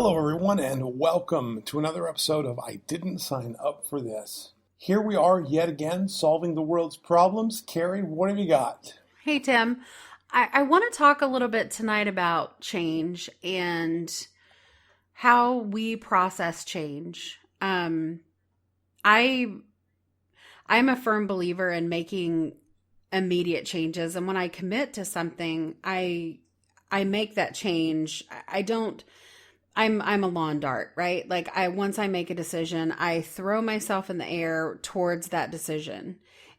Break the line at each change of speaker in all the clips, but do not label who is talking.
Hello, everyone, and welcome to another episode of I Didn't Sign Up for This. Here we are yet again, solving the world's problems. Carrie, what have you got?
Hey, Tim. I want to talk a little bit tonight about change and how we process change. I I'm a firm believer in making immediate changes, and when I commit to something, I make that change. I don't. I'm a lawn dart, right? Like once I make a decision, I throw myself in the air towards that decision.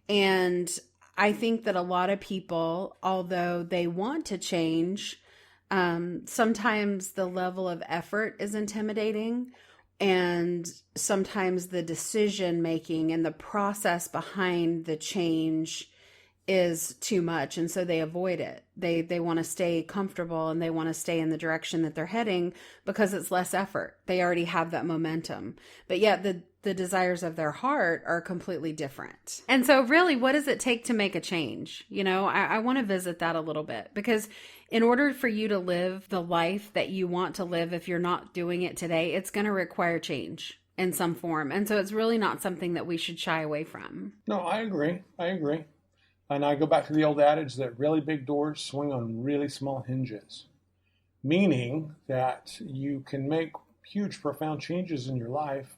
And I think that a lot of people, although they want to change, sometimes the level of effort is intimidating. And sometimes the decision making and the process behind the change is too much, and so they avoid it. They want to stay comfortable, and they want to stay in the direction that they're heading because it's less effort. They already have that momentum. But yet the desires of their heart are completely different. And so really, what does it take to make a change? I want to visit that a little bit, because in order for you to live the life that you want to live, if you're not doing it today, it's going to require change in some form. And so it's really not something that we should shy away from.
No, I agree. And I go back to the old adage that really big doors swing on really small hinges, meaning that you can make huge, profound changes in your life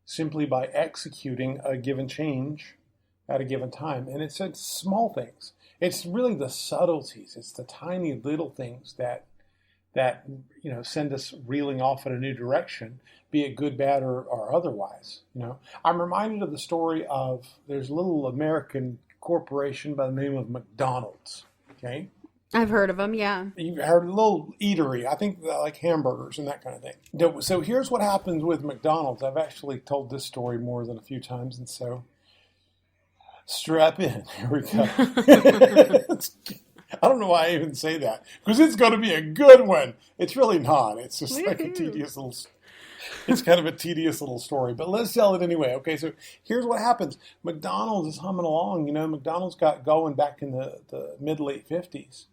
simply by executing a given change at a given time. And it's small things. It's really the subtleties. It's the tiny little things that send us reeling off in a new direction, be it good, bad, or otherwise. I'm reminded of the story of there's a little American corporation by the name of McDonald's. Okay,
I've heard of them. Yeah,
you've heard a little eatery. I think like hamburgers and that kind of thing. So here's what happens with McDonald's. I've actually told this story more than a few times, and so strap in. Here we go. I don't know why I even say that, because it's going to be a good one. It's really not. It's just like a tedious little. It's kind of a tedious little story, but let's tell it anyway. Okay, so here's what happens. McDonald's is humming along. McDonald's got going back in the mid-late 50s.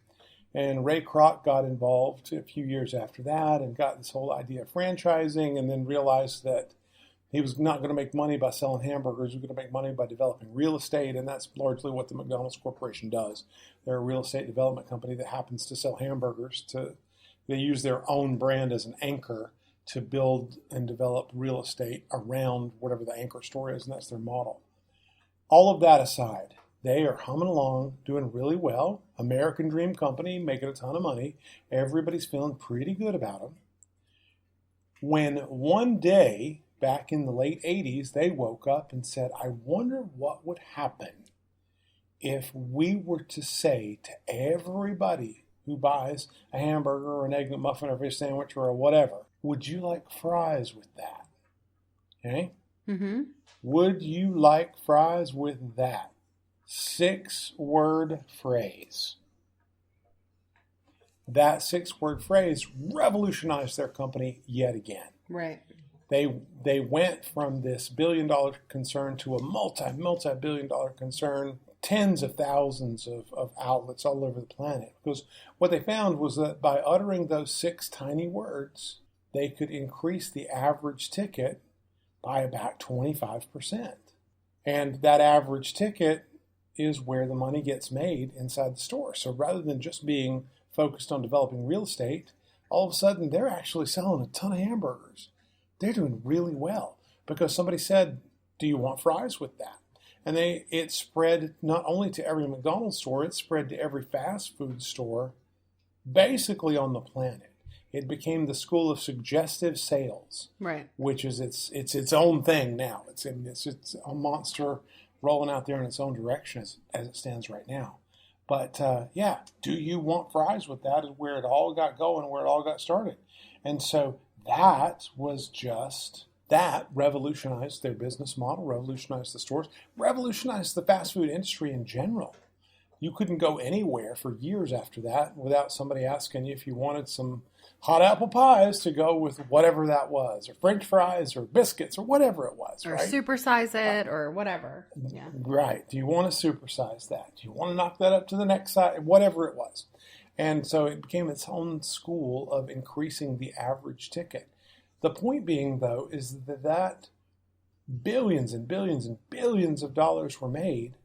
And Ray Kroc got involved a few years after that and got this whole idea of franchising, and then realized that he was not going to make money by selling hamburgers. He was going to make money by developing real estate, and that's largely what the McDonald's Corporation does. They're a real estate development company that happens to sell hamburgers. They use their own brand as an anchor to build and develop real estate around whatever the anchor store is, and that's their model. All of that aside, they are humming along, doing really well. American Dream Company, making a ton of money. Everybody's feeling pretty good about them. When one day, back in the late 80s, they woke up and said, I wonder what would happen if we were to say to everybody who buys a hamburger or an egg McMuffin or a fish sandwich or whatever, would you like fries with that? Okay?
Mm-hmm.
Would you like fries with that? 6-word phrase. That 6-word phrase revolutionized their company yet again.
Right.
They went from this billion-dollar concern to a multi-billion-dollar concern, tens of thousands of outlets all over the planet. Because what they found was that by uttering those 6 tiny words, they could increase the average ticket by about 25%. And that average ticket is where the money gets made inside the store. So rather than just being focused on developing real estate, all of a sudden they're actually selling a ton of hamburgers. They're doing really well because somebody said, do you want fries with that? And it spread not only to every McDonald's store, it spread to every fast food store basically on the planet. It became the school of suggestive sales,
right?
Which is its own thing now. It's a monster rolling out there in its own direction as it stands right now. But do you want fries with that? Is where it all got going, where it all got started, and so that revolutionized their business model, revolutionized the stores, revolutionized the fast food industry in general. You couldn't go anywhere for years after that without somebody asking you if you wanted some hot apple pies to go with whatever that was, or French fries, or biscuits, or whatever it was,
or
right?
Supersize it, or whatever. Yeah.
Right. Do you want to supersize that? Do you want to knock that up to the next size? Whatever it was. And so it became its own school of increasing the average ticket. The point being, though, is that billions and billions and billions of dollars were made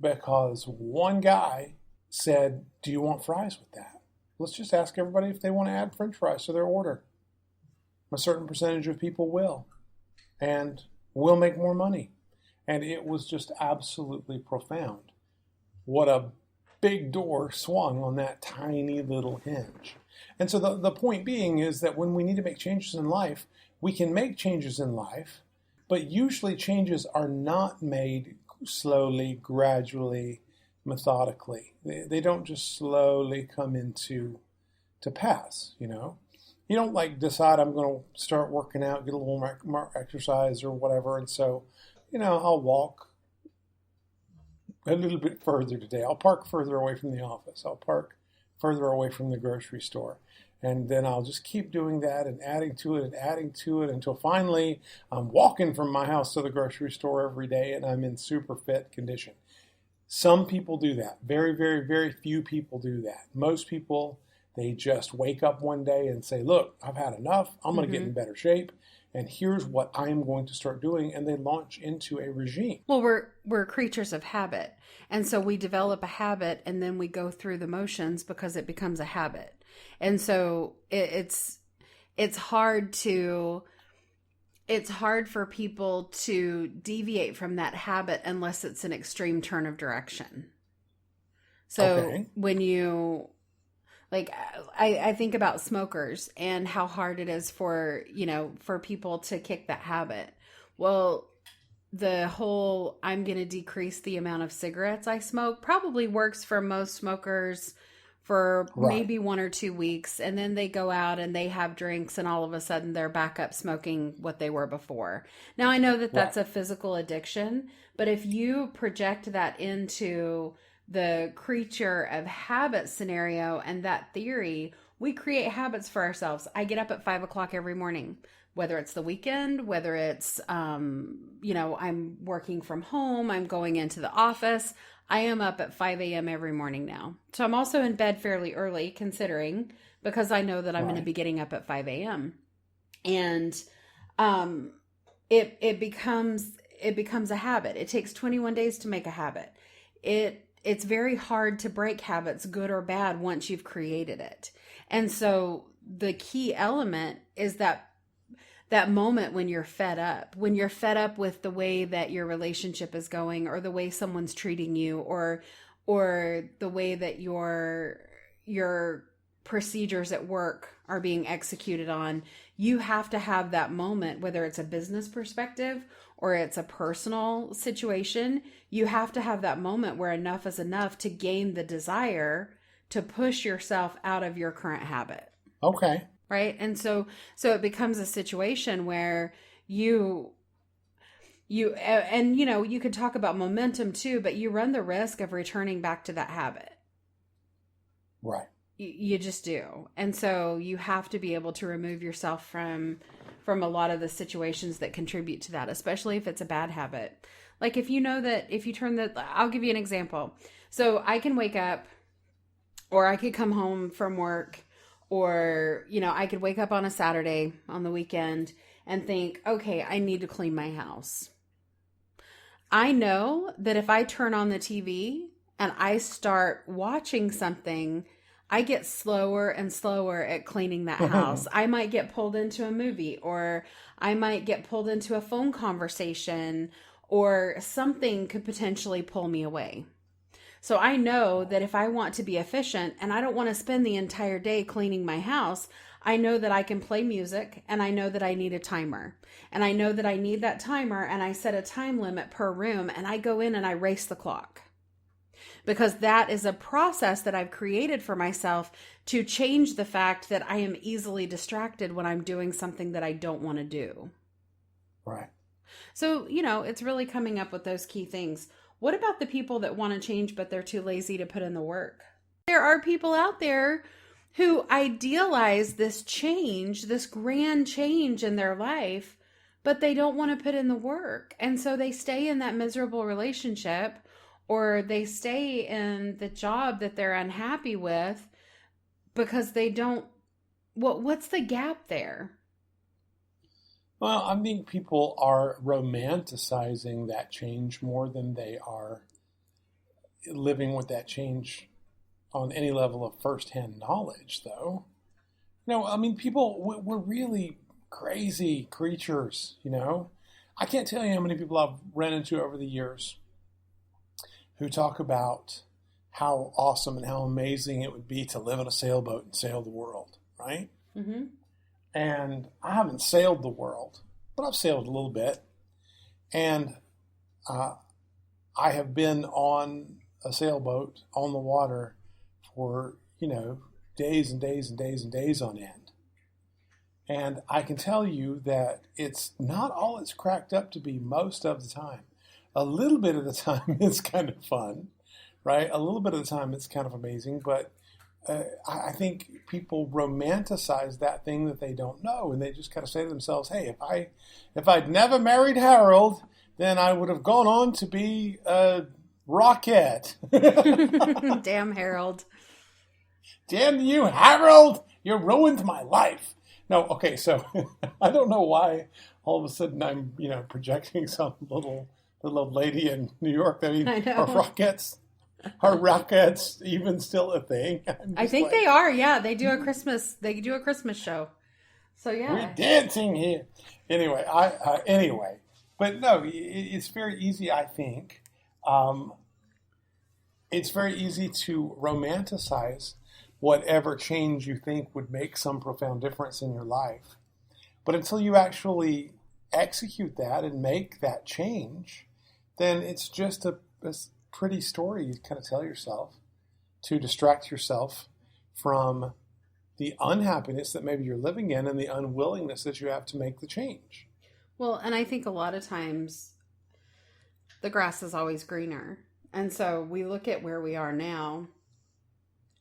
because one guy said, do you want fries with that? Let's just ask everybody if they want to add French fries to their order. A certain percentage of people will, and we'll make more money. And it was just absolutely profound. What a big door swung on that tiny little hinge. And so the point being is that when we need to make changes in life, we can make changes in life, but usually changes are not made slowly, gradually, methodically. They don't just slowly come into pass, you know. You don't like decide I'm going to start working out, get a little more exercise or whatever, and so, you know, I'll walk a little bit further today. I'll park further away from the office. I'll park further away from the grocery store. And then I'll just keep doing that and adding to it until finally I'm walking from my house to the grocery store every day and I'm in super fit condition. Some people do that. Very, very, very few people do that. Most people, they just wake up one day and say, look, I've had enough. I'm going to get in better shape. And here's what I'm going to start doing. And they launch into a regime.
Well, we're creatures of habit. And so we develop a habit and then we go through the motions because it becomes a habit. And so it's hard for people to deviate from that habit unless it's an extreme turn of direction. So when you, like, I think about smokers and how hard it is for people to kick that habit. Well, the whole I'm going to decrease the amount of cigarettes I smoke probably works for most smokers for maybe 1 or 2 weeks. And then they go out and they have drinks and all of a sudden they're back up smoking what they were before. Now, I know that that's a physical addiction, but if you project that into the creature of habit scenario and that theory, we create habits for ourselves. I get up at 5 o'clock every morning, whether it's the weekend, whether it's, I'm working from home, I'm going into the office. I am up at 5 a.m. every morning now. So I'm also in bed fairly early considering, because I know that I'm going to be getting up at 5 a.m. And it becomes a habit. It takes 21 days to make a habit. It's very hard to break habits, good or bad, once you've created it. And so the key element is that moment when you're fed up with the way that your relationship is going, or the way someone's treating you, or the way that your procedures at work are being executed on. You have to have that moment, whether it's a business perspective or it's a personal situation. You have to have that moment where enough is enough to gain the desire to push yourself out of your current habit.
Okay.
Right. And so it becomes a situation where you could talk about momentum too, but you run the risk of returning back to that habit.
Right.
You just do. And so you have to be able to remove yourself from a lot of the situations that contribute to that, especially if it's a bad habit. Like if you know that if you I'll give you an example. So I can wake up, or I could come home from work, or, I could wake up on a Saturday on the weekend and think, okay, I need to clean my house. I know that if I turn on the TV and I start watching something, I get slower and slower at cleaning that house. I might get pulled into a movie, or I might get pulled into a phone conversation, or something could potentially pull me away. So I know that if I want to be efficient and I don't want to spend the entire day cleaning my house, I know that I can play music, and I know that I need a timer, and I know that I need that timer, and I set a time limit per room, and I go in and I race the clock, because that is a process that I've created for myself to change the fact that I am easily distracted when I'm doing something that I don't want to do.
Right.
So, it's really coming up with those key things. What about the people that want to change, but they're too lazy to put in the work? There are people out there who idealize this change, this grand change in their life, but they don't want to put in the work. And so they stay in that miserable relationship, or they stay in the job that they're unhappy with because they don't, what's the gap there?
Well, I think people are romanticizing that change more than they are living with that change on any level of firsthand knowledge, though. I mean, people, we're really crazy creatures, you know? I can't tell you how many people I've run into over the years who talk about how awesome and how amazing it would be to live on a sailboat and sail the world, right?
Mm-hmm.
And I haven't sailed the world, but I've sailed a little bit. And uh, I have been on a sailboat on the water for, days and days and days and days on end. And I can tell you that it's not all it's cracked up to be most of the time. A little bit of the time it's kind of fun, right? A little bit of the time it's kind of amazing, but I think people romanticize that thing that they don't know, and they just kind of say to themselves, "Hey, if I'd never married Harold, then I would have gone on to be a rocket."
Damn, Harold.
Damn you, Harold! You ruined my life. No, okay, so I don't know why all of a sudden I'm, projecting some little old lady in New York. I mean,
I know.
are rockets even still a thing?
I think they are. Yeah, they do a Christmas show. So yeah,
we're dancing here. Anyway, but no, it's very easy. I think it's very easy to romanticize whatever change you think would make some profound difference in your life. But until you actually execute that and make that change, then it's just a pretty story you kind of tell yourself to distract yourself from the unhappiness that maybe you're living in and the unwillingness that you have to make the change.
Well, and I think a lot of times the grass is always greener. And so we look at where we are now,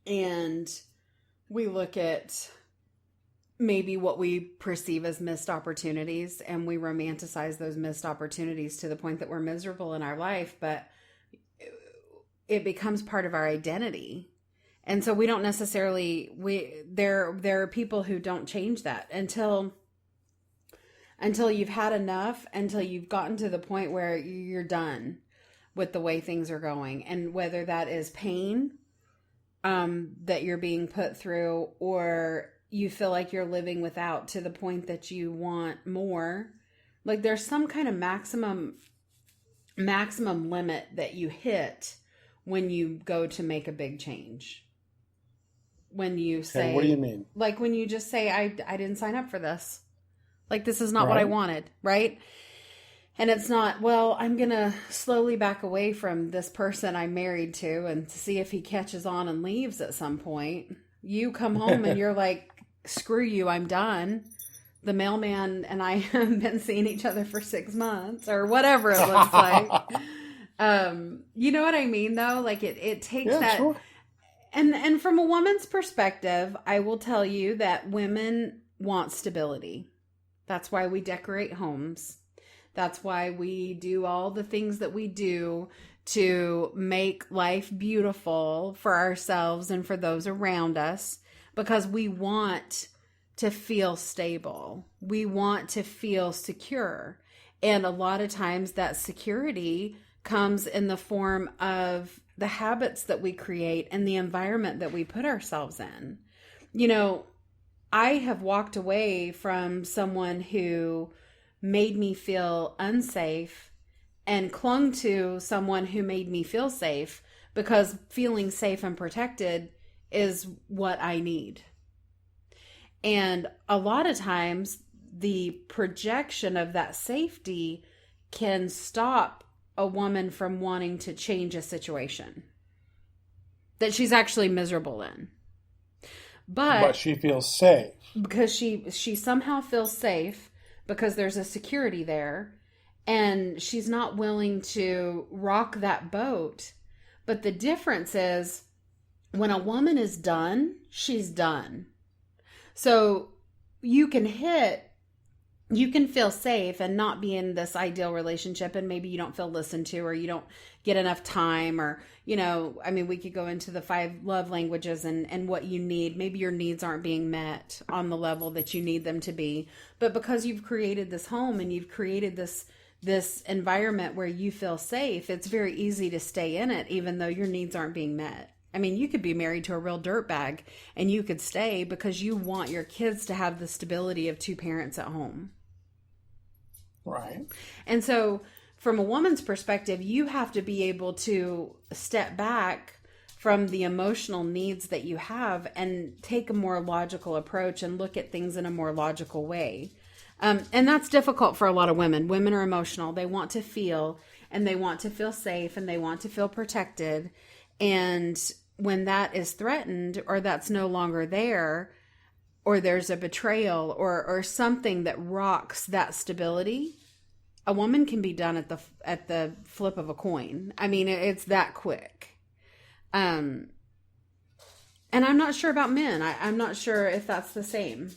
and we look at maybe what we perceive as missed opportunities, and we romanticize those missed opportunities to the point that we're miserable in our life, but it becomes part of our identity. And so we don't necessarily, there are people who don't change that until you've had enough, until you've gotten to the point where you're done with the way things are going. And whether that is pain that you're being put through, or you feel like you're living without to the point that you want more, like there's some kind of maximum limit that you hit when you go to make a big change. When you say,
what do you mean?
Like when you just say, I didn't sign up for this. Like, this is not what I wanted, right? And it's not, well, I'm going to slowly back away from this person I'm married to and see if he catches on and leaves at some point. You come home and you're like, screw you, I'm done. The mailman and I have been seeing each other for 6 months or whatever it looks like. You know what I mean, though? Like it takes that. Sure. And from a woman's perspective, I will tell you that women want stability. That's why we decorate homes. That's why we do all the things that we do to make life beautiful for ourselves and for those around us, because we want to feel stable. We want to feel secure. And a lot of times that security comes in the form of the habits that we create and the environment that we put ourselves in. I have walked away from someone who made me feel unsafe and clung to someone who made me feel safe, because feeling safe and protected is what I need. And a lot of times the projection of that safety can stop a woman from wanting to change a situation that she's actually miserable in. But
she feels safe.
Because she somehow feels safe because there's a security there, and she's not willing to rock that boat. But the difference is, when a woman is done, she's done. So you can hit you can feel safe and not be in this ideal relationship, and maybe you don't feel listened to, or you don't get enough time, or I mean, we could go into the 5 love languages and what you need. Maybe your needs aren't being met on the level that you need them to be, but because you've created this home and you've created this environment where you feel safe, it's very easy to stay in it even though your needs aren't being met. I mean, you could be married to a real dirtbag and you could stay because you want your kids to have the stability of 2 parents at home.
Right.
And so from a woman's perspective, you have to be able to step back from the emotional needs that you have and take a more logical approach and look at things in a more logical way. And that's difficult for a lot of women. Women are emotional. They want to feel, and they want to feel safe, and they want to feel protected. And when that is threatened, or that's no longer there, or there's a betrayal or something that rocks that stability, a woman can be done at the flip of a coin. I mean, it's that quick. And I'm not sure about men. I'm not sure if that's the same.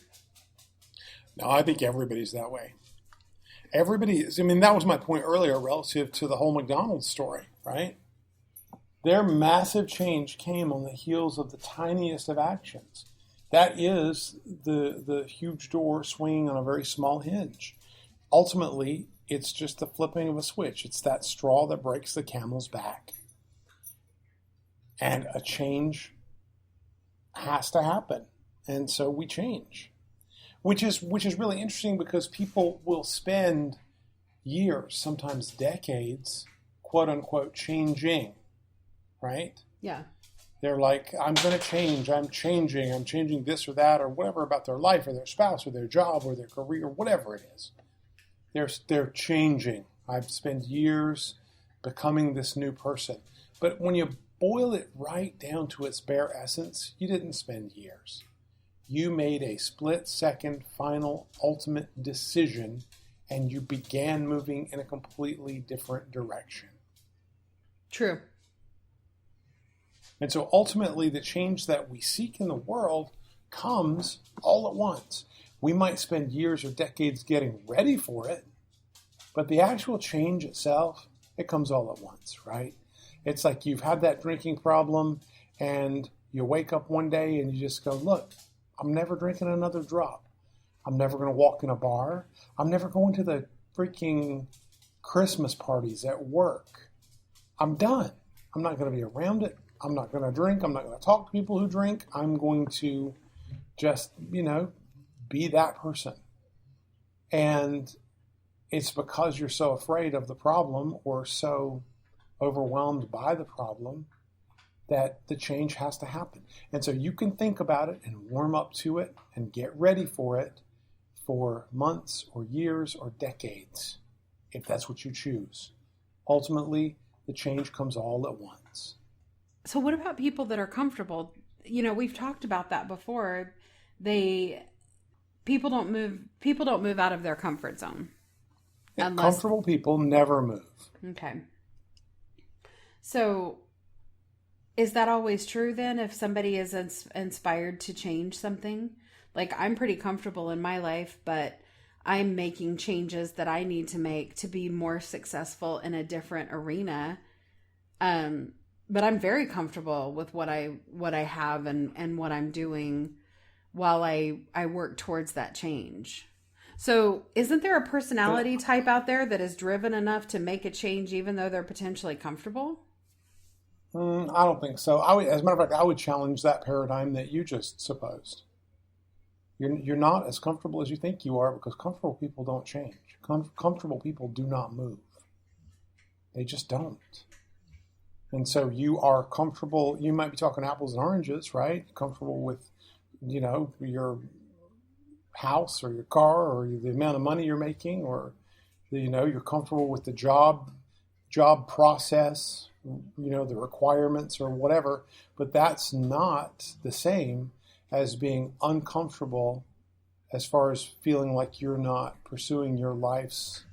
No, I think everybody's that way. Everybody is. I mean, that was my point earlier relative to the whole McDonald's story, right? Their massive change came on the heels of the tiniest of actions. That is the huge door swinging on a very small hinge. Ultimately, it's just the flipping of a switch. It's that straw that breaks the camel's back. And a change has to happen. And so we change. Which is really interesting because people will spend years, sometimes decades, quote unquote, changing, right?
Yeah.
They're like, I'm going to change, I'm changing this or that or whatever about their life or their spouse or their job or their career, whatever it is. They're changing. I've spent years becoming this new person. But when you boil it right down to its bare essence, you didn't spend years. You made a split-second, final, ultimate decision, and you began moving in a completely different direction.
True.
And so ultimately, the change that we seek in the world comes all at once. We might spend years or decades getting ready for it, but the actual change itself, it comes all at once, right? It's like you've had that drinking problem, and you wake up one day and you just go, look, I'm never drinking another drop. I'm never going to walk in a bar. I'm never going to the freaking Christmas parties at work. I'm done. I'm not going to be around it. I'm not going to drink. I'm not going to talk to people who drink. I'm going to just, be that person. And it's because you're so afraid of the problem or so overwhelmed by the problem that the change has to happen. And so you can think about it and warm up to it and get ready for it for months or years or decades, if that's what you choose. Ultimately, the change comes all at once.
So what about people that are comfortable? We've talked about that before. People don't move out of their comfort zone.
Comfortable people never move.
Okay. So is that always true then if somebody is inspired to change something? Like, I'm pretty comfortable in my life, but I'm making changes that I need to make to be more successful in a different arena. But I'm very comfortable with what I have and what I'm doing while I work towards that change. So isn't there a personality type out there that is driven enough to make a change even though they're potentially comfortable?
I don't think so. As a matter of fact, I would challenge that paradigm that you just supposed. You're not as comfortable as you think you are because comfortable people don't change. Comfortable people do not move. They just don't. And so you are comfortable. You might be talking apples and oranges, right? Comfortable with, your house or your car or the amount of money you're making, or, you're comfortable with the job process, the requirements or whatever. But that's not the same as being uncomfortable as far as feeling like you're not pursuing your life's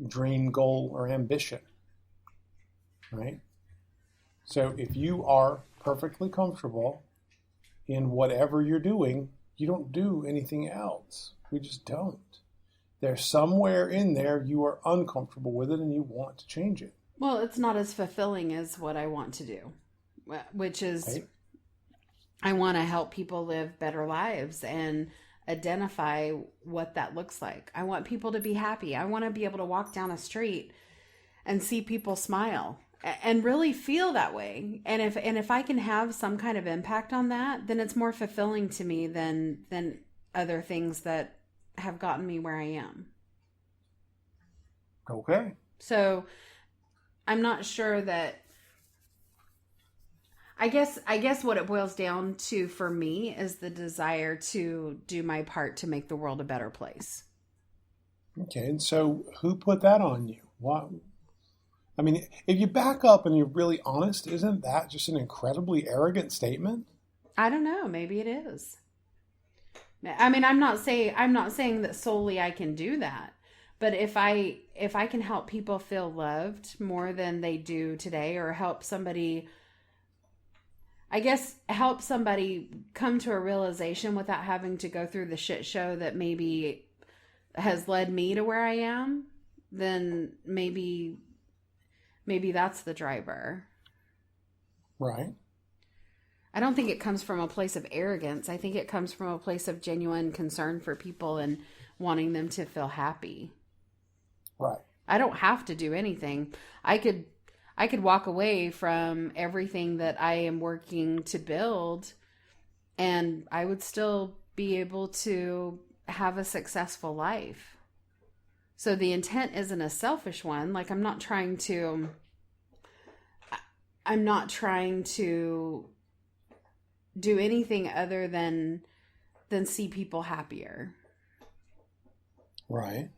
dream, goal, or ambition, right? So if you are perfectly comfortable in whatever you're doing, you don't do anything else. We just don't. there's somewhere in there you are uncomfortable with it and you want to change it.
Well, it's not as fulfilling as what I want to do, which is
Right?
I want to help people live better lives and identify what that looks like. I want people to be happy. I want to be able to walk down a street and see people smile and really feel that way. And if I can have some kind of impact on that, then it's more fulfilling to me than other things that have gotten me where I am.
Okay.
So I'm not sure that I guess what it boils down to for me is the desire to do my part to make the world a better place.
Okay. And so who put that on you? What? I mean, if you back up and you're really honest, isn't that just an incredibly arrogant statement?
I don't know. Maybe it is. I mean, I'm not saying that solely I can do that, but if I can help people feel loved more than they do today, or help somebody come to a realization without having to go through the shit show that maybe has led me to where I am, then maybe that's the driver.
Right.
I don't think it comes from a place of arrogance. I think it comes from a place of genuine concern for people and wanting them to feel happy.
Right.
I don't have to do anything. I could walk away from everything that I am working to build, and I would still be able to have a successful life. So the intent isn't a selfish one. Like, I'm not trying to do anything other than see people happier.
Right.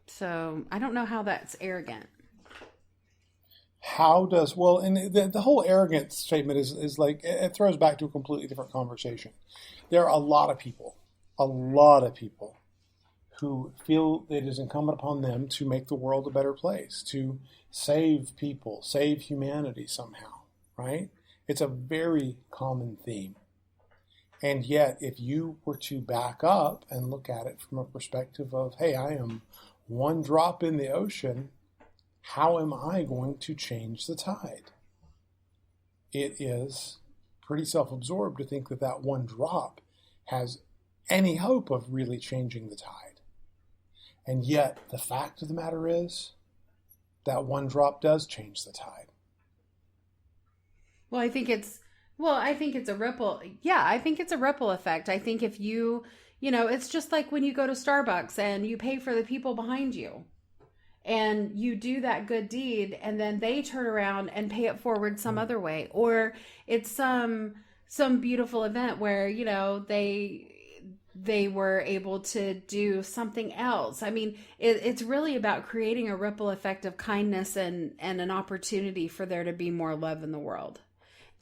So I don't know how that's arrogant.
And the whole arrogance statement is like, it throws back to a completely different conversation. There are a lot of people who feel it is incumbent upon them to make the world a better place, to save people, save humanity somehow, right? It's a very common theme. And yet, if you were to back up and look at it from a perspective of, hey, I am one drop in the ocean, how am I going to change the tide? It is pretty self-absorbed to think that that one drop has any hope of really changing the tide. And yet, the fact of the matter is that one drop does change the tide.
Well, I think it's a ripple. Yeah, I think it's a ripple effect. I think if it's just like when you go to Starbucks and you pay for the people behind you, and you do that good deed, and then they turn around and pay it forward some other way, or it's some beautiful event where they were able to do something else. I mean, it's really about creating a ripple effect of kindness and an opportunity for there to be more love in the world.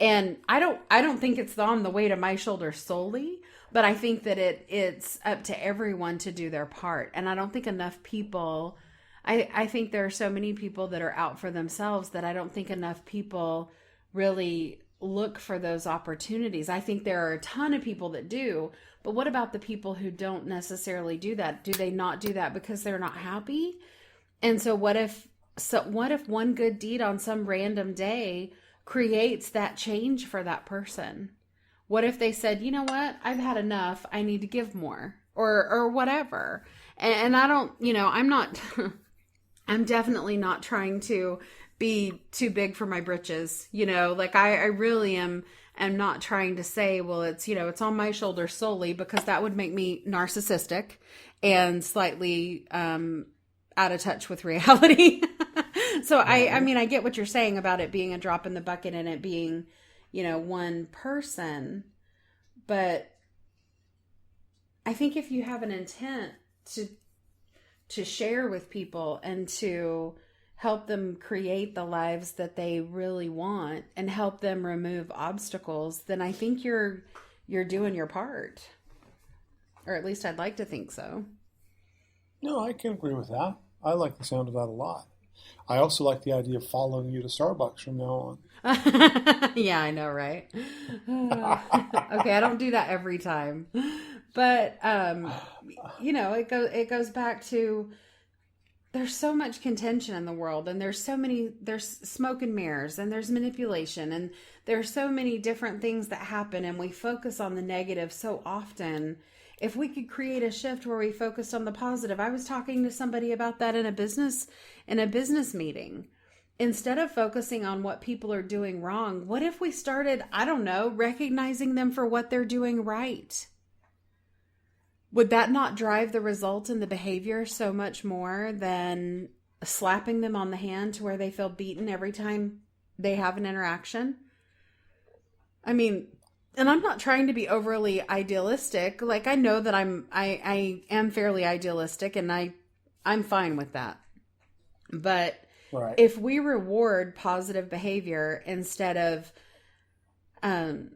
And I don't think it's on the weight of my shoulders solely, but I think that it's up to everyone to do their part. And I don't think enough people, I think there are so many people that are out for themselves that I don't think enough people really look for those opportunities. I think there are a ton of people that do, but what about the people who don't necessarily do that? Do they not do that because they're not happy? And so what if one good deed on some random day creates that change for that person? What if they said, you know what, I've had enough, I need to give more, or whatever. And I don't, I'm not, I'm definitely not trying to be too big for my britches, like I really am not trying to say, well, it's, it's on my shoulders solely, because that would make me narcissistic and slightly out of touch with reality. So I mean, I get what you're saying about it being a drop in the bucket and it being, one person, but I think if you have an intent to share with people and to help them create the lives that they really want and help them remove obstacles, then I think you're doing your part. Or at least I'd like to think so.
No, I can agree with that. I like the sound of that a lot. I also like the idea of following you to Starbucks from now on.
Yeah, I know, right? Okay, I don't do that every time. But it goes back to, there's so much contention in the world, and there's smoke and mirrors, and there's manipulation, and there's so many different things that happen, and we focus on the negative so often. If we could create a shift where we focused on the positive. I was talking to somebody about that in a business meeting. Instead of focusing on what people are doing wrong, what if we started, I don't know, recognizing them for what they're doing right? Would that not drive the result and the behavior so much more than slapping them on the hand to where they feel beaten every time they have an interaction? I mean, and I'm not trying to be overly idealistic. Like, I know that I am fairly idealistic, and I'm fine with that. But
Right.
if we reward positive behavior instead of the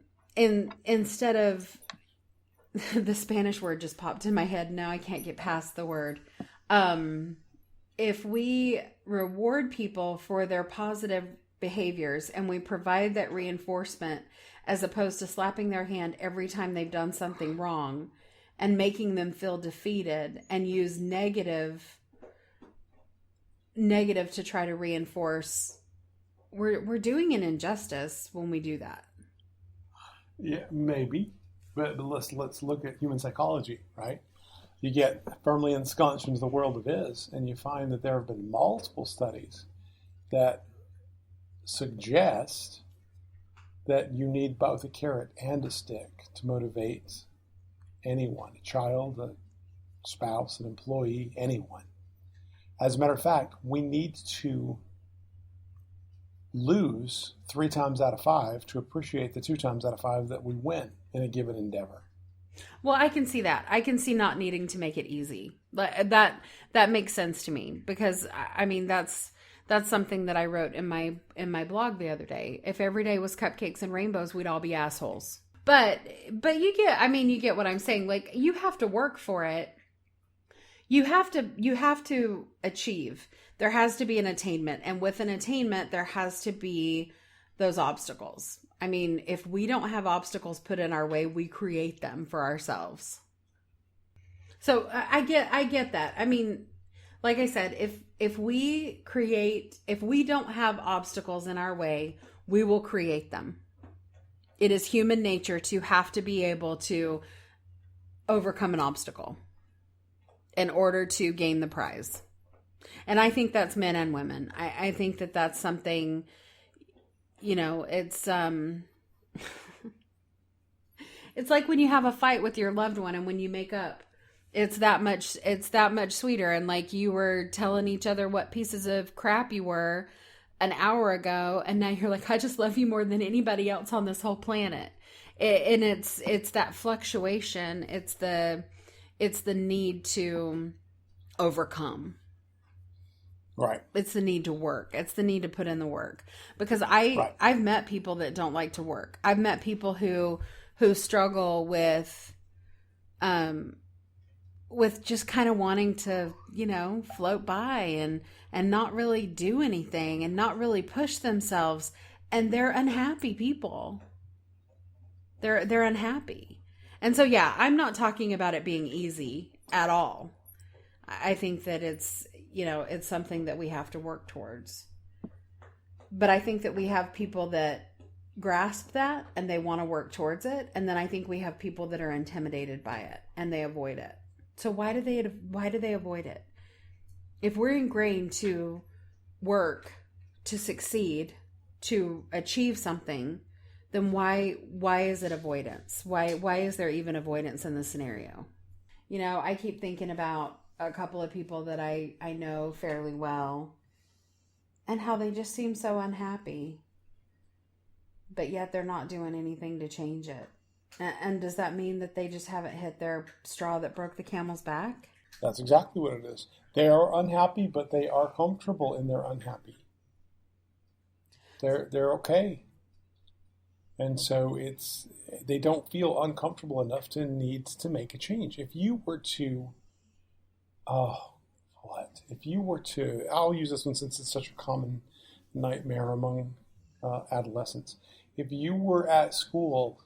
Spanish word just popped in my head. Now I can't get past the word. If we reward people for their positive behaviors and we provide that reinforcement, as opposed to slapping their hand every time they've done something wrong and making them feel defeated, and use negative to try to reinforce, we're doing an injustice when we do that.
Yeah, maybe. But let's look at human psychology, right? You get firmly ensconced into the world of is, and you find that there have been multiple studies that suggest that you need both a carrot and a stick to motivate anyone, a child, a spouse, an employee, anyone. As a matter of fact, we need to lose 3 times out of 5 to appreciate the 2 times out of 5 that we win in a given endeavor.
Well, I can see that. I can see not needing to make it easy. That makes sense to me, because I mean that's something that I wrote in my blog the other day. If every day was cupcakes and rainbows, we'd all be assholes. But you get what I'm saying. Like, you have to work for it. You have to achieve. There has to be an attainment, and with an attainment, there has to be those obstacles. I mean, if we don't have obstacles put in our way, we create them for ourselves. So I get that. I mean, like I said, if we don't have obstacles in our way, we will create them. It is human nature to have to be able to overcome an obstacle in order to gain the prize. And I think that's men and women. I think that that's something, it's it's like when you have a fight with your loved one, and when you make up, it's that much sweeter. And like, you were telling each other what pieces of crap you were an hour ago, and now you're like, I just love you more than anybody else on this whole planet. And it's that fluctuation. It's the need to overcome.
Right.
It's the need to work. It's the need to put in the work. Because I've met people that don't like to work. I've met people who struggle with just kind of wanting to, float by and not really do anything and not really push themselves. And they're unhappy people. They're unhappy. And so, yeah, I'm not talking about it being easy at all. I think that it's something that we have to work towards. But I think that we have people that grasp that and they want to work towards it. And then I think we have people that are intimidated by it and they avoid it. So why do they avoid it? If we're ingrained to work, to succeed, to achieve something, then why is it avoidance? Why is there even avoidance in this scenario? I keep thinking about a couple of people that I know fairly well and how they just seem so unhappy, but yet they're not doing anything to change it. And does that mean that they just haven't hit their straw that broke the camel's back?
That's exactly what it is. They are unhappy, but they are comfortable in their unhappy. They're okay. And so they don't feel uncomfortable enough to need to make a change. If you were to, I'll use this one since it's such a common nightmare among adolescents. If you were at school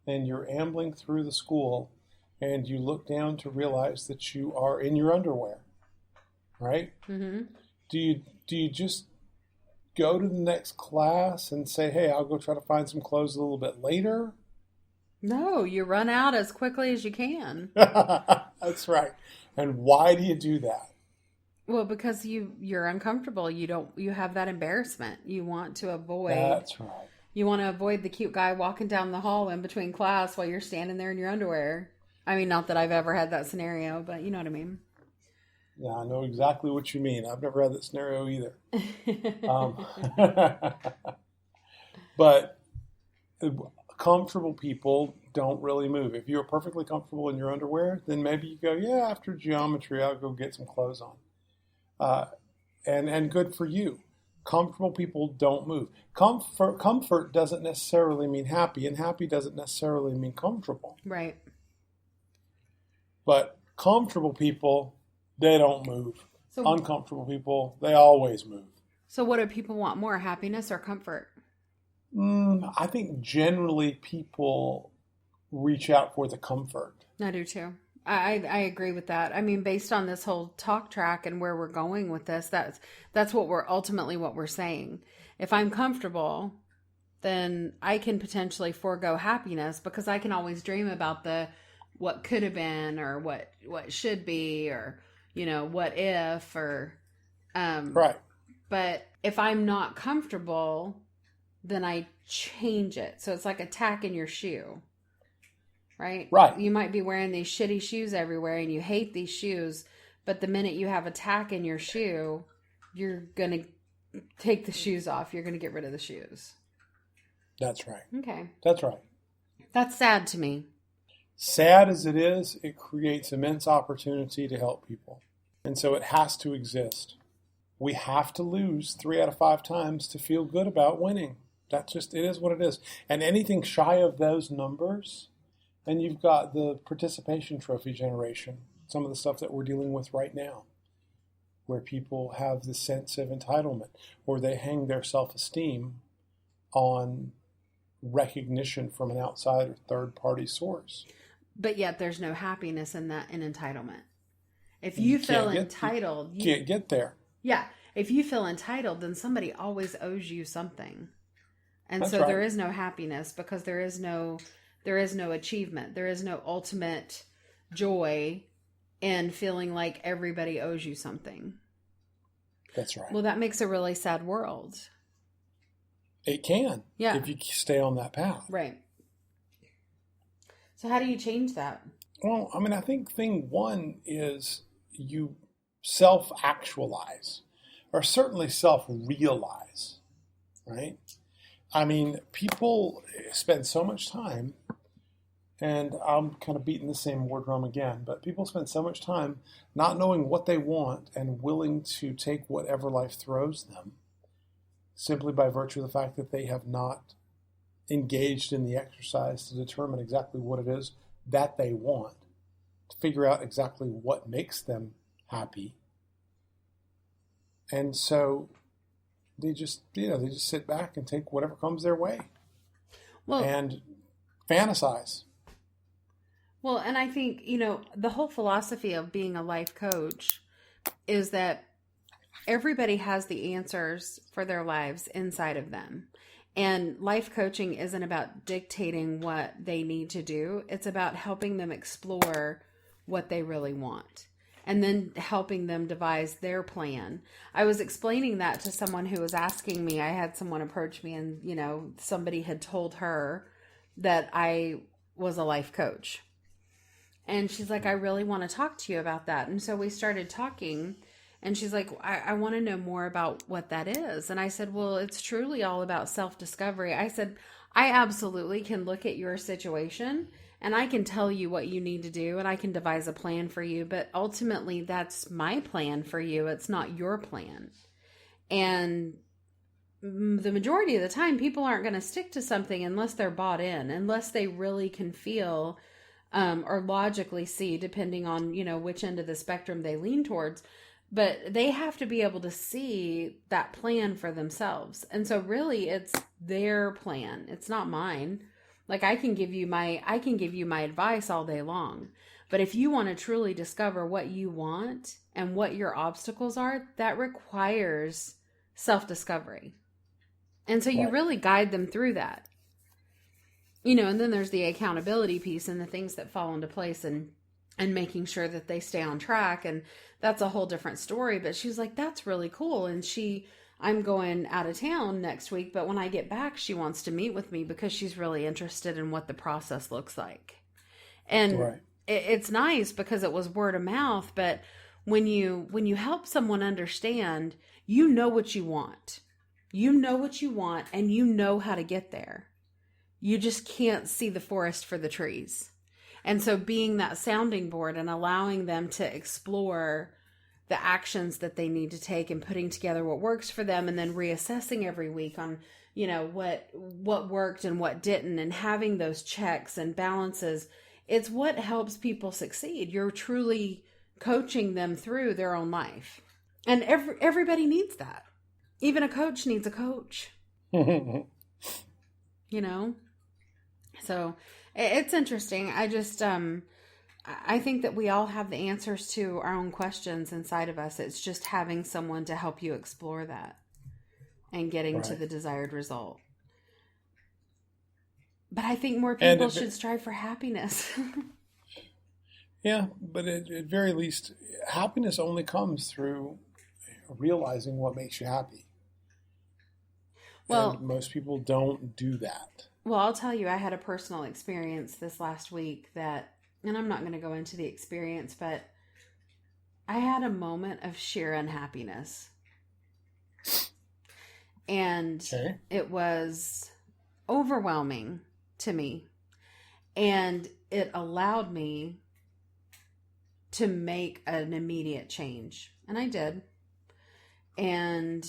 and you're ambling through the school and you look down to realize that you are in your underwear, right?
Mm-hmm.
Do you just go to the next class and say, hey, I'll go try to find some clothes a little bit later?
No, you run out as quickly as you can.
That's right. And why do you do that?
Well, because you're uncomfortable. You have that embarrassment. You want to avoid.
That's right.
You want to avoid the cute guy walking down the hall in between class while you're standing there in your underwear. I mean, not that I've ever had that scenario, but you know what I mean.
Yeah, I know exactly what you mean. I've never had that scenario either. But comfortable people don't really move. If you're perfectly comfortable in your underwear, then maybe you go, yeah, after geometry, I'll go get some clothes on. And good for you. Comfortable people don't move. Comfort doesn't necessarily mean happy, and happy doesn't necessarily mean comfortable.
Right.
But comfortable people, they don't move.
So,
uncomfortable people, they always move.
So what do people want more, happiness or comfort?
I think generally people reach out for the comfort.
I do too. I agree with that. I mean, based on this whole talk track and where we're going with this, that's what we're saying. If I'm comfortable, then I can potentially forego happiness because I can always dream about what could have been or what should be or what if or
right.
But if I'm not comfortable, then I change it. So it's like a tack in your shoe. Right?
Right.
You might be wearing these shitty shoes everywhere and you hate these shoes, but the minute you have a tack in your shoe, you're going to take the shoes off. You're going to get rid of the shoes.
That's right.
Okay.
That's right.
That's sad to me.
Sad as it is, it creates immense opportunity to help people. And so it has to exist. We have to lose 3 out of 5 times to feel good about winning. It is what it is. And anything shy of those numbers, then you've got the participation trophy generation, some of the stuff that we're dealing with right now, where people have the sense of entitlement, or they hang their self-esteem on recognition from an outside or third-party source.
But yet there's no happiness in that, in entitlement. If you feel entitled...
You can't get there.
Yeah. If you feel entitled, then somebody always owes you something. And
That's
so
right.
there is no happiness because there is no achievement. There is no ultimate joy in feeling like everybody owes you something.
That's right.
Well, that makes a really sad world.
It can.
Yeah.
If you stay on that path.
Right. So how do you change that?
Well, I mean, I think thing one is you self-actualize, or certainly self-realize, right? I mean, people spend so much time, and I'm kind of beating the same war drum again, but people spend so much time not knowing what they want and willing to take whatever life throws them, simply by virtue of the fact that they have not engaged in the exercise to determine exactly what it is that they want, to figure out exactly what makes them happy. And so they just sit back and take whatever comes their way. Well, and fantasize.
Well, and I think, the whole philosophy of being a life coach is that everybody has the answers for their lives inside of them. And life coaching isn't about dictating what they need to do. It's about helping them explore what they really want and then helping them devise their plan. I was explaining that to someone who was asking me. I had someone approach me and, somebody had told her that I was a life coach. And she's like, I really want to talk to you about that. And so we started talking. And she's like, I want to know more about what that is. And I said, well, it's truly all about self-discovery. I said, I absolutely can look at your situation and I can tell you what you need to do and I can devise a plan for you. But ultimately, that's my plan for you. It's not your plan. And the majority of the time, people aren't going to stick to something unless they're bought in, unless they really can feel or logically see, depending on, which end of the spectrum they lean towards. But they have to be able to see that plan for themselves. And so really it's their plan. It's not mine. Like I can give you my advice all day long. But if you want to truly discover what you want and what your obstacles are, that requires self-discovery. And so you
Right.
really guide them through that. And then there's the accountability piece and the things that fall into place and making sure that they stay on track. And that's a whole different story. But she was like, that's really cool. And I'm going out of town next week, but when I get back, she wants to meet with me because she's really interested in what the process looks like. And
Right.
it's nice because it was word of mouth, but when you help someone understand, you know what you want. You know what you want and you know how to get there. You just can't see the forest for the trees. And so being that sounding board and allowing them to explore the actions that they need to take and putting together what works for them and then reassessing every week on, what worked and what didn't and having those checks and balances, it's what helps people succeed. You're truly coaching them through their own life. And everybody needs that. Even a coach needs a coach. So it's interesting. I just, I think that we all have the answers to our own questions inside of us. It's just having someone to help you explore that and getting to the desired result. But I think more people should strive for happiness.
Yeah, but at very least, happiness only comes through realizing what makes you happy.
Well,
and most people don't do that.
Well, I'll tell you, I had a personal experience this last week that, and I'm not going to go into the experience, but I had a moment of sheer unhappiness. And it was overwhelming to me. And it allowed me to make an immediate change. And I did. And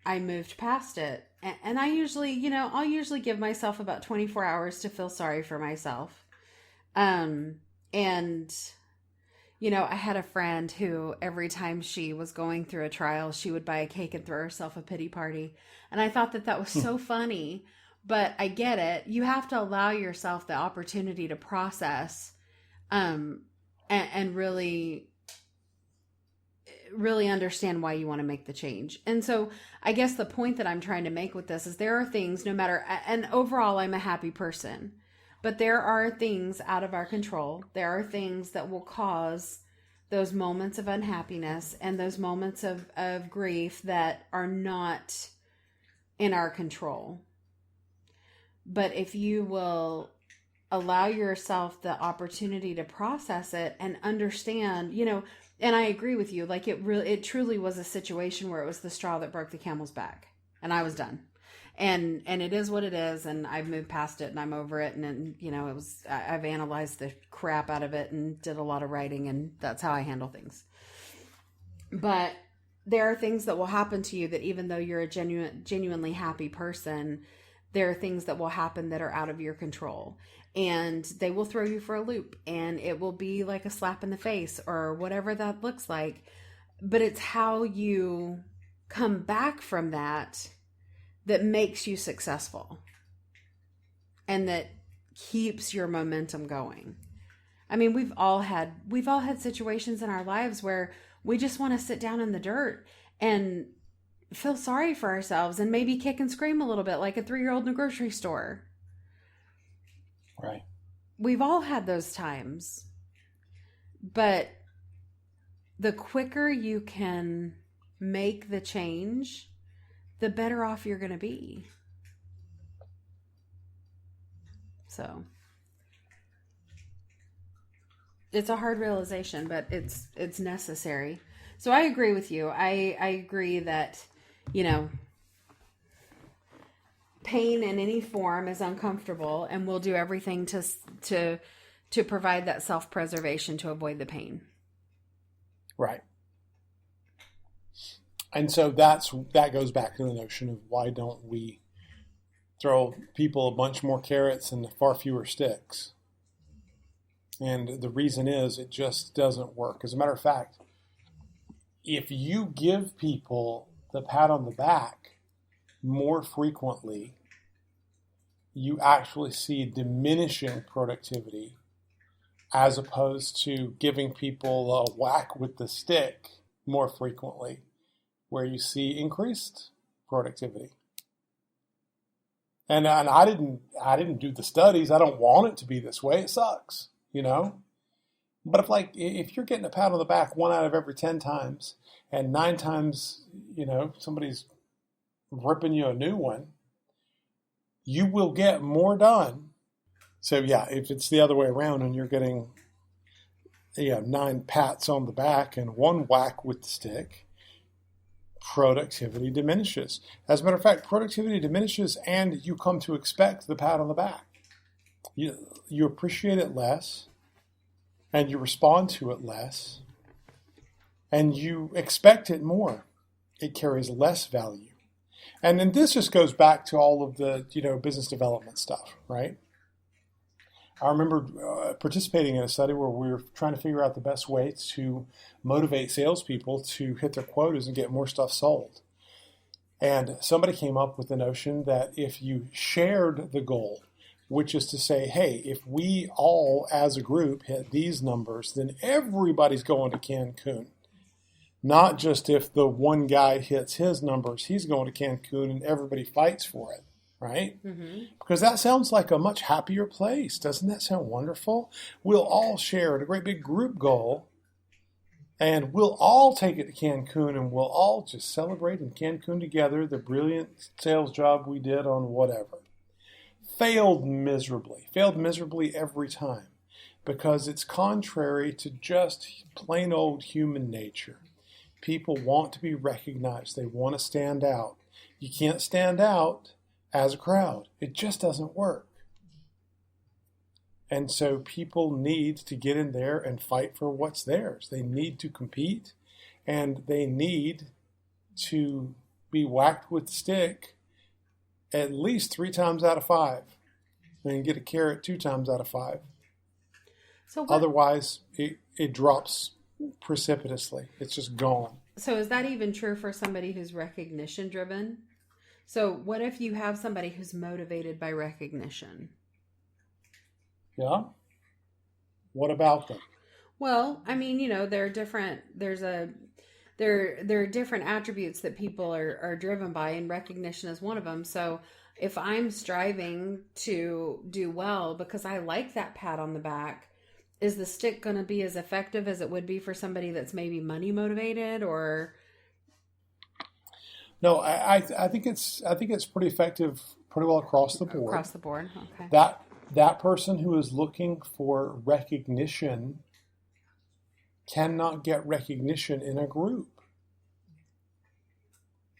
I moved past it. And I usually, I'll usually give myself about 24 hours to feel sorry for myself. I had a friend who every time she was going through a trial, she would buy a cake and throw herself a pity party. And I thought that was so funny, but I get it. You have to allow yourself the opportunity to process, and really understand why you want to make the change. And so I guess the point that I'm trying to make with this is there are things and overall I'm a happy person, but there are things out of our control. There are things that will cause those moments of unhappiness and those moments of grief that are not in our control. But if you will allow yourself the opportunity to process it and understand, and I agree with you, like it truly was a situation where it was the straw that broke the camel's back and I was done. And it is what it is. And I've moved past it and I'm over it. And I've analyzed the crap out of it and did a lot of writing, and that's how I handle things. But there are things that will happen to you that even though you're a genuinely happy person, there are things that will happen that are out of your control. And they will throw you for a loop, and it will be like a slap in the face or whatever that looks like. But it's how you come back from that makes you successful and that keeps your momentum going. I mean, we've all had situations in our lives where we just want to sit down in the dirt and feel sorry for ourselves and maybe kick and scream a little bit like a 3-year-old in a grocery store.
Right.
We've all had those times. But the quicker you can make the change, the better off you're going to be. So it's a hard realization, but it's necessary. So I agree with you. I agree that, pain in any form is uncomfortable, and we'll do everything to provide that self-preservation to avoid the pain.
Right. And so that goes back to the notion of why don't we throw people a bunch more carrots and far fewer sticks? And the reason is it just doesn't work. As a matter of fact, if you give people the pat on the back more frequently, you actually see diminishing productivity as opposed to giving people a whack with the stick more frequently, where you see increased productivity. And I didn't do the studies. I don't want it to be this way. It sucks, But if you're getting a pat on the back 1 out of every 10 times, and 9 times, somebody's ripping you a new one, you will get more done. So yeah, if it's the other way around and you're getting 9 pats on the back and 1 whack with the stick, productivity diminishes. As a matter of fact, productivity diminishes and you come to expect the pat on the back. You appreciate it less, and you respond to it less, and you expect it more. It carries less value. And then this just goes back to all of the, business development stuff, right? I remember participating in a study where we were trying to figure out the best way to motivate salespeople to hit their quotas and get more stuff sold. And somebody came up with the notion that if you shared the goal, which is to say, hey, if we all as a group hit these numbers, then everybody's going to Cancun. Not just if the one guy hits his numbers, he's going to Cancun and everybody fights for it, right? Mm-hmm. Because that sounds like a much happier place. Doesn't that sound wonderful? We'll all share a great big group goal, and we'll all take it to Cancun, and we'll all just celebrate in Cancun together the brilliant sales job we did on whatever. Failed miserably every time, because it's contrary to just plain old human nature. People want to be recognized. They want to stand out. You can't stand out as a crowd. It just doesn't work. And so people need to get in there and fight for what's theirs. They need to compete, and they need to be whacked with the stick at least 3 times out of 5. And get a carrot 2 times out of 5. Otherwise, it drops precipitously. It's just gone.
So is that even true for somebody who's recognition driven? So what if you have somebody who's motivated by recognition?
Yeah. What about them?
Well, I mean, there are different. There are different attributes that people are driven by, and recognition is one of them. So if I'm striving to do well because I like that pat on the back, is the stick going to be as effective as it would be for somebody that's maybe money motivated? Or
no, I think it's pretty effective, pretty well across the board.
Across the board, okay.
That person who is looking for recognition cannot get recognition in a group.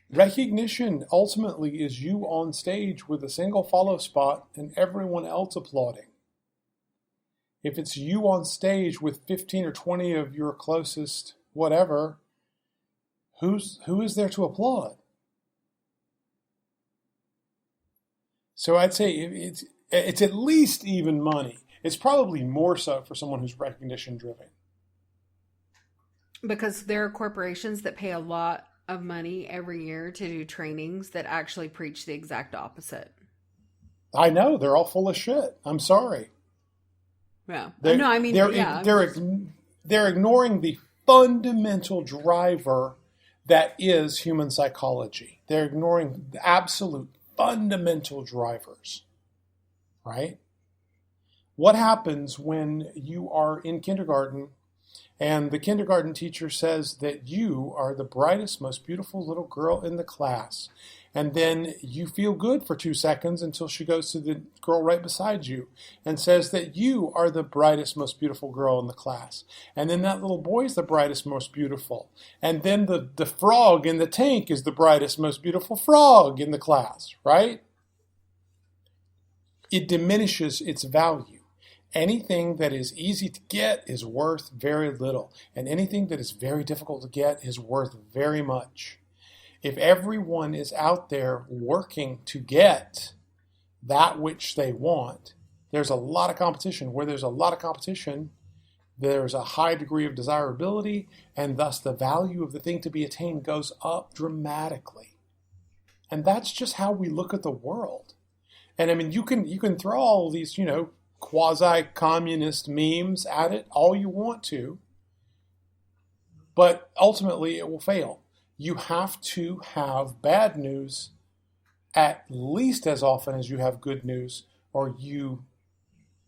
Recognition ultimately is you on stage with a single follow spot and everyone else applauding. If it's you on stage with 15 or 20 of your closest whatever, who is there to applaud? So I'd say it's at least even money. It's probably more so for someone who's recognition driven.
Because there are corporations that pay a lot of money every year to do trainings that actually preach the exact opposite.
I know, they're all full of shit. I'm sorry.
Yeah.
They're ignoring the fundamental driver that is human psychology. They're ignoring the absolute fundamental drivers, right? What happens when you are in kindergarten and the kindergarten teacher says that you are the brightest, most beautiful little girl in the class? And then you feel good for 2 seconds until she goes to the girl right beside you and says that you are the brightest, most beautiful girl in the class. And then that little boy is the brightest, most beautiful. And then the frog in the tank is the brightest, most beautiful frog in the class, right? It diminishes its value. Anything that is easy to get is worth very little. And anything that is very difficult to get is worth very much. If everyone is out there working to get that which they want, there's a lot of competition. Where there's a lot of competition, there's a high degree of desirability, and thus the value of the thing to be attained goes up dramatically. And that's just how we look at the world. And I mean, you can throw all these, quasi-communist memes at it all you want to, but ultimately it will fail. You have to have bad news at least as often as you have good news, or you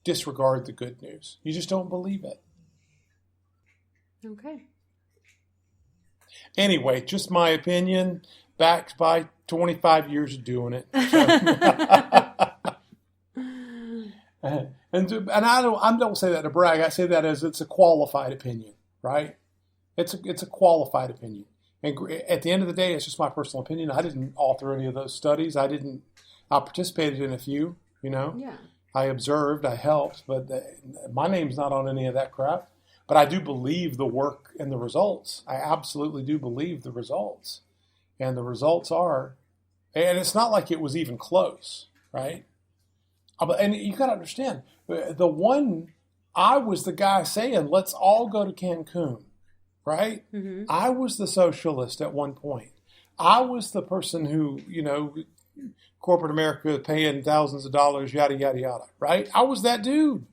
disregard the good news. You just don't believe it.
Okay.
Anyway, just my opinion, backed by 25 years of doing it. And I don't say that to brag. I say that as it's a qualified opinion, right? It's a qualified opinion. And at the end of the day, it's just my personal opinion. I didn't author any of those studies. I participated in a few,
Yeah.
I observed, I helped, but my name's not on any of that crap. But I do believe the work and the results. I absolutely do believe the results. And the results are, and it's not like it was even close, right? And you got to understand, I was the guy saying, let's all go to Cancun, right?
Mm-hmm.
I was the socialist at one point. I was the person who, corporate America paying thousands of dollars, yada, yada, yada, right? I was that dude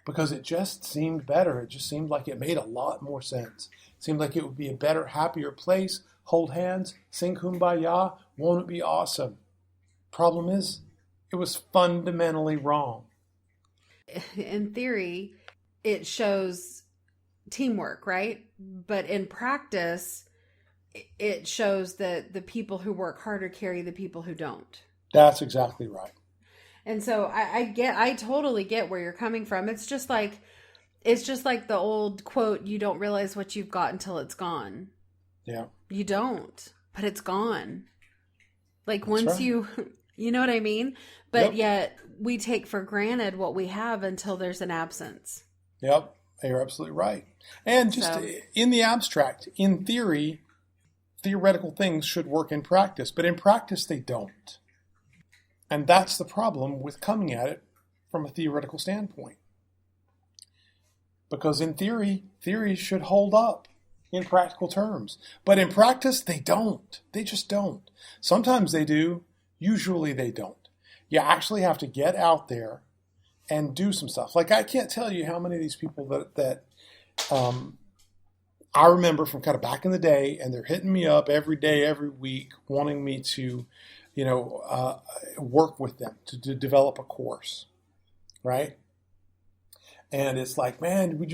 because it just seemed better. It just seemed like it made a lot more sense. It seemed like it would be a better, happier place. Hold hands, sing Kumbaya, won't it be awesome? Problem is, it was fundamentally wrong.
In theory, it shows teamwork, right? But in practice, it shows that the people who work harder carry the people who don't.
That's exactly right.
And so I totally get where you're coming from. It's just like the old quote, you don't realize what you've got until it's gone.
Yeah.
You don't, but it's gone. Like
That's
once
right.
you know what I mean? But
Yep.
yet we take for granted what we have until there's an absence.
Yep. You're absolutely right. And just in the abstract, in theory, theoretical things should work in practice, but in practice they don't. And that's the problem with coming at it from a theoretical standpoint. Because in theory, theories should hold up in practical terms. But in practice, they don't. They just don't. Sometimes they do. Usually they don't. You actually have to get out there and do some stuff. Like I can't tell you how many of these people that I remember from kind of back in the day, and they're hitting me up every day, every week, wanting me to, work with them to develop a course, right? And it's like, man,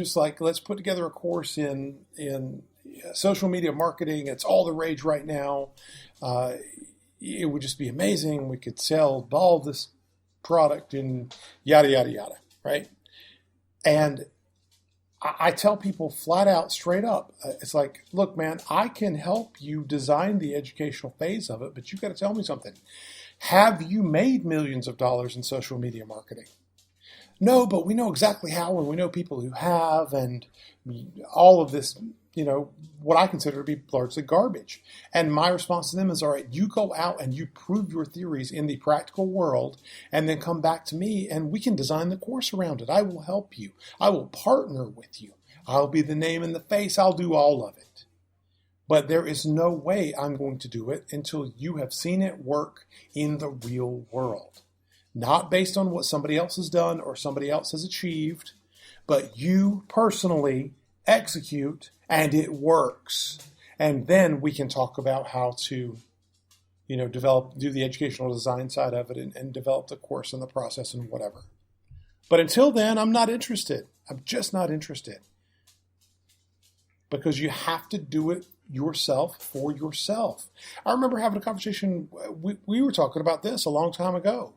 let's put together a course in social media marketing. It's all the rage right now. It would just be amazing. We could sell all this product and yada, yada, yada, right? And I tell people flat out, straight up, it's like, look, man, I can help you design the educational phase of it, but you've got to tell me something. Have you made millions of dollars in social media marketing? No, but we know exactly how, and we know people who have, and all of this, what I consider to be largely garbage. And my response to them is, all right, you go out and you prove your theories in the practical world, and then come back to me, and we can design the course around it. I will help you. I will partner with you. I'll be the name and the face. I'll do all of it. But there is no way I'm going to do it until you have seen it work in the real world. Not based on what somebody else has done or somebody else has achieved, but you personally execute and it works. And then we can talk about how to, do the educational design side of it and develop the course and the process and whatever. But until then, I'm not interested. I'm just not interested. Because you have to do it yourself for yourself. I remember having a conversation, we were talking about this a long time ago,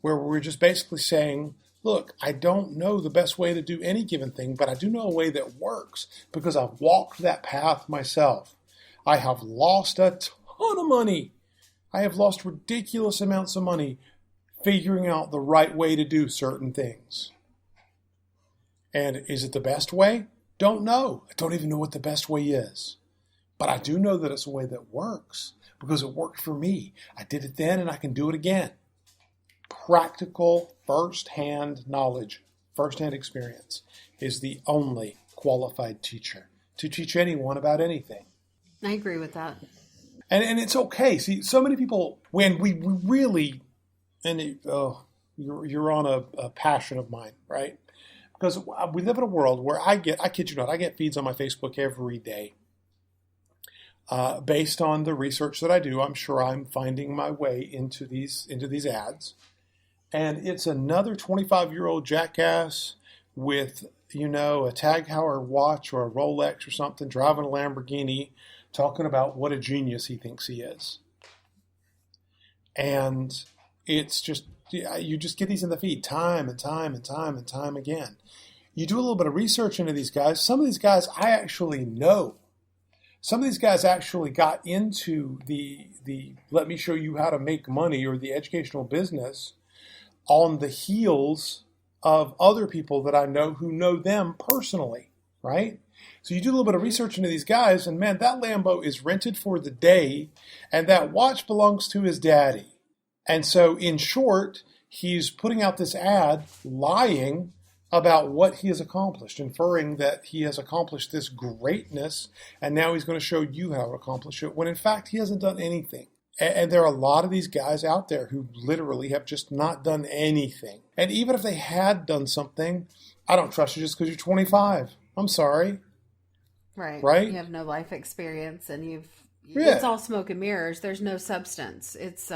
where we were just basically saying, look, I don't know the best way to do any given thing, but I do know a way that works because I've walked that path myself. I have lost a ton of money. I have lost ridiculous amounts of money figuring out the right way to do certain things. And is it the best way? Don't know. I don't even know what the best way is. But I do know that it's a way that works because it worked for me. I did it then and I can do it again. Practical, first-hand knowledge, first-hand experience is the only qualified teacher to teach anyone about anything.
I agree with that.
And it's okay. See, so many people, when we really, you're on a passion of mine, right? Because we live in a world where I kid you not, I get feeds on my Facebook every day. Based on the research that I do, I'm sure I'm finding my way into these ads. And it's another 25-year-old jackass with, a Tag Heuer watch or a Rolex or something, driving a Lamborghini, talking about what a genius he thinks he is. And it's just, you just get these in the feed time and time and time and time again. You do a little bit of research into these guys. Some of these guys I actually know. Some of these guys actually got into the let me show you how to make money or the educational business on the heels of other people that I know who know them personally, right? So you do a little bit of research into these guys, and man, that Lambo is rented for the day, and that watch belongs to his daddy. And so, in short, he's putting out this ad lying about what he has accomplished, inferring that he has accomplished this greatness, and now he's going to show you how to accomplish it, when in fact he hasn't done anything. And there are a lot of these guys out there who literally have just not done anything. And even if they had done something, I don't trust you just because you're 25. I'm sorry.
Right. You have no life experience, and it's all smoke and mirrors. There's no substance. It's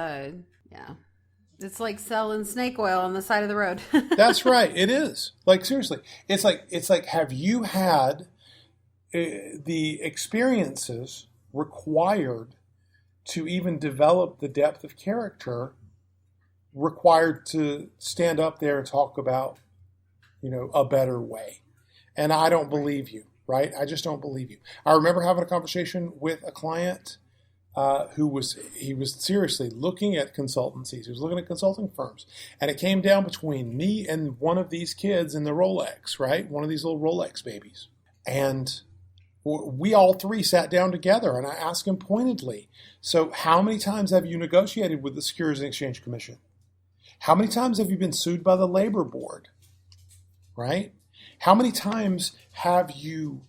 It's like selling snake oil on the side of the road.
That's right. It is. Like, seriously. It's like, have you had the experiences required to even develop the depth of character required to stand up there and talk about, a better way? And I don't believe you, right? I just don't believe you. I remember having a conversation with a client who was seriously looking at consultancies. He was looking at consulting firms. And it came down between me and one of these kids in the Rolex, right? One of these little Rolex babies. And we all three sat down together, and I asked him pointedly, so how many times have you negotiated with the Securities and Exchange Commission? How many times have you been sued by the Labor Board, right? How many times have you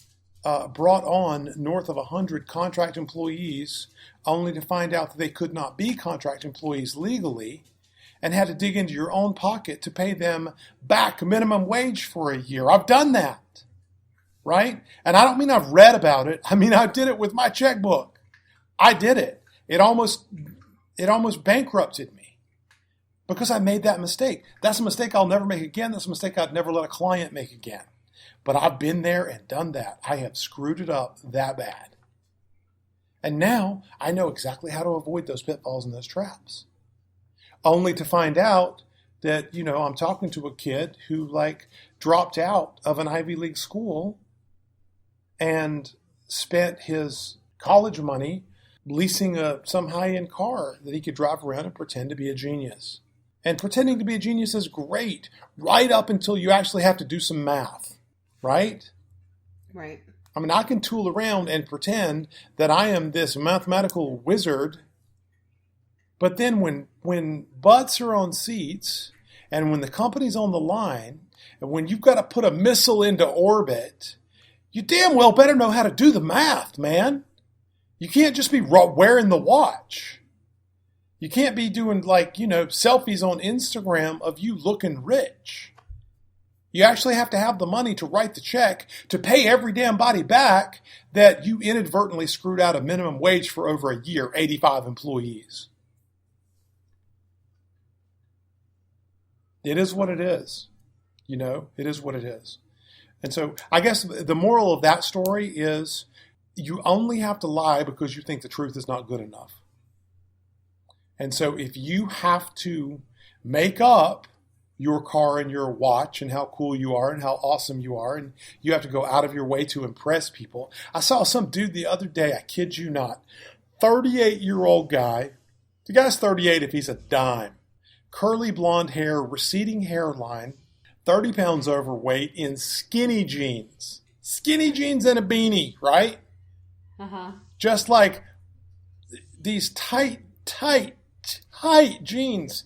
brought on north of 100 contract employees only to find out that they could not be contract employees legally and had to dig into your own pocket to pay them back minimum wage for a year? I've done that. Right? And I don't mean I've read about it. I mean, I did it with my checkbook. I did it. It almost bankrupted me because I made that mistake. That's a mistake I'll never make again. That's a mistake I'd never let a client make again. But I've been there and done that. I have screwed it up that bad. And now I know exactly how to avoid those pitfalls and those traps. Only to find out that, I'm talking to a kid who dropped out of an Ivy League school and spent his college money leasing some high-end car that he could drive around and pretend to be a genius. And pretending to be a genius is great, right up until you actually have to do some math, right?
Right.
I mean, I can tool around and pretend that I am this mathematical wizard, but then when butts are on seats, and when the company's on the line, and when you've got to put a missile into orbit, you damn well better know how to do the math, man. You can't just be wearing the watch. You can't be doing selfies on Instagram of you looking rich. You actually have to have the money to write the check to pay every damn body back that you inadvertently screwed out a minimum wage for over a year, 85 employees. It is what it is. It is what it is. And so I guess the moral of that story is you only have to lie because you think the truth is not good enough. And so if you have to make up your car and your watch and how cool you are and how awesome you are, and you have to go out of your way to impress people. I saw some dude the other day, I kid you not, 38-year-old guy. The guy's 38 if he's a dime. Curly blonde hair, receding hairline, 30 pounds overweight in skinny jeans. Skinny jeans and a beanie, right?
Uh-huh.
Just like these tight jeans.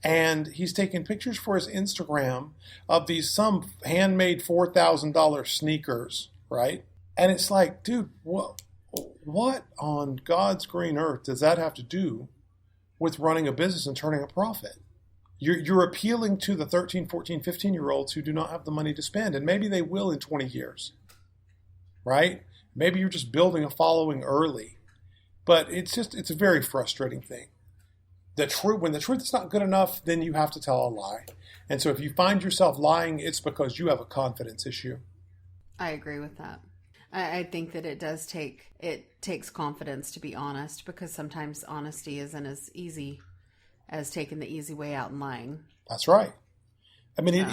And he's taking pictures for his Instagram of some handmade $4,000 sneakers, right? And it's like, dude, what on God's green earth does that have to do with running a business and turning a profit? You're appealing to the 13, 14, 15-year-olds who do not have the money to spend, and maybe they will in 20 years, right? Maybe you're just building a following early, but it's a very frustrating thing. When the truth is not good enough, then you have to tell a lie. And so if you find yourself lying, it's because you have a confidence issue.
I agree with that. I think that it takes confidence to be honest, because sometimes honesty isn't as easy as taking the easy way out and lying.
That's right. I mean,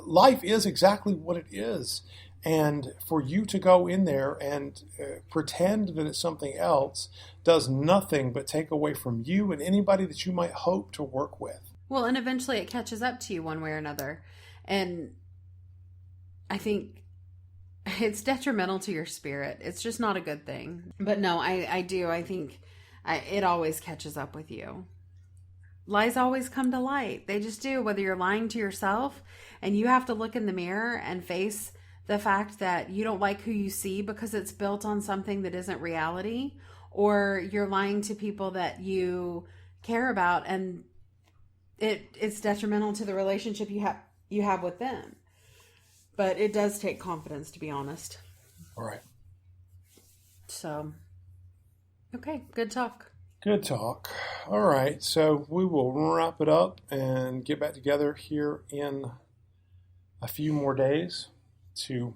life is exactly what it is. And for you to go in there and pretend that it's something else does nothing but take away from you and anybody that you might hope to work with.
Well, and eventually it catches up to you one way or another. And I think it's detrimental to your spirit. It's just not a good thing. But no, I do. I think it always catches up with you. Lies always come to light. They just do, whether you're lying to yourself and you have to look in the mirror and face the fact that you don't like who you see because it's built on something that isn't reality, or you're lying to people that you care about and it's detrimental to the relationship you have with them. But it does take confidence, to be honest.
All right.
So, okay, good talk.
Good talk. All right, so we will wrap it up and get back together here in a few more days to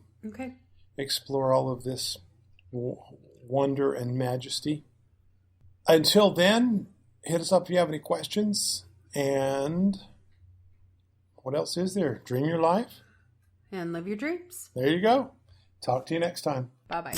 explore all of this wonder and majesty. Until then, hit us up if you have any questions. And what else is there? Dream your life.
And live your dreams.
There you go. Talk to you next time.
Bye-bye.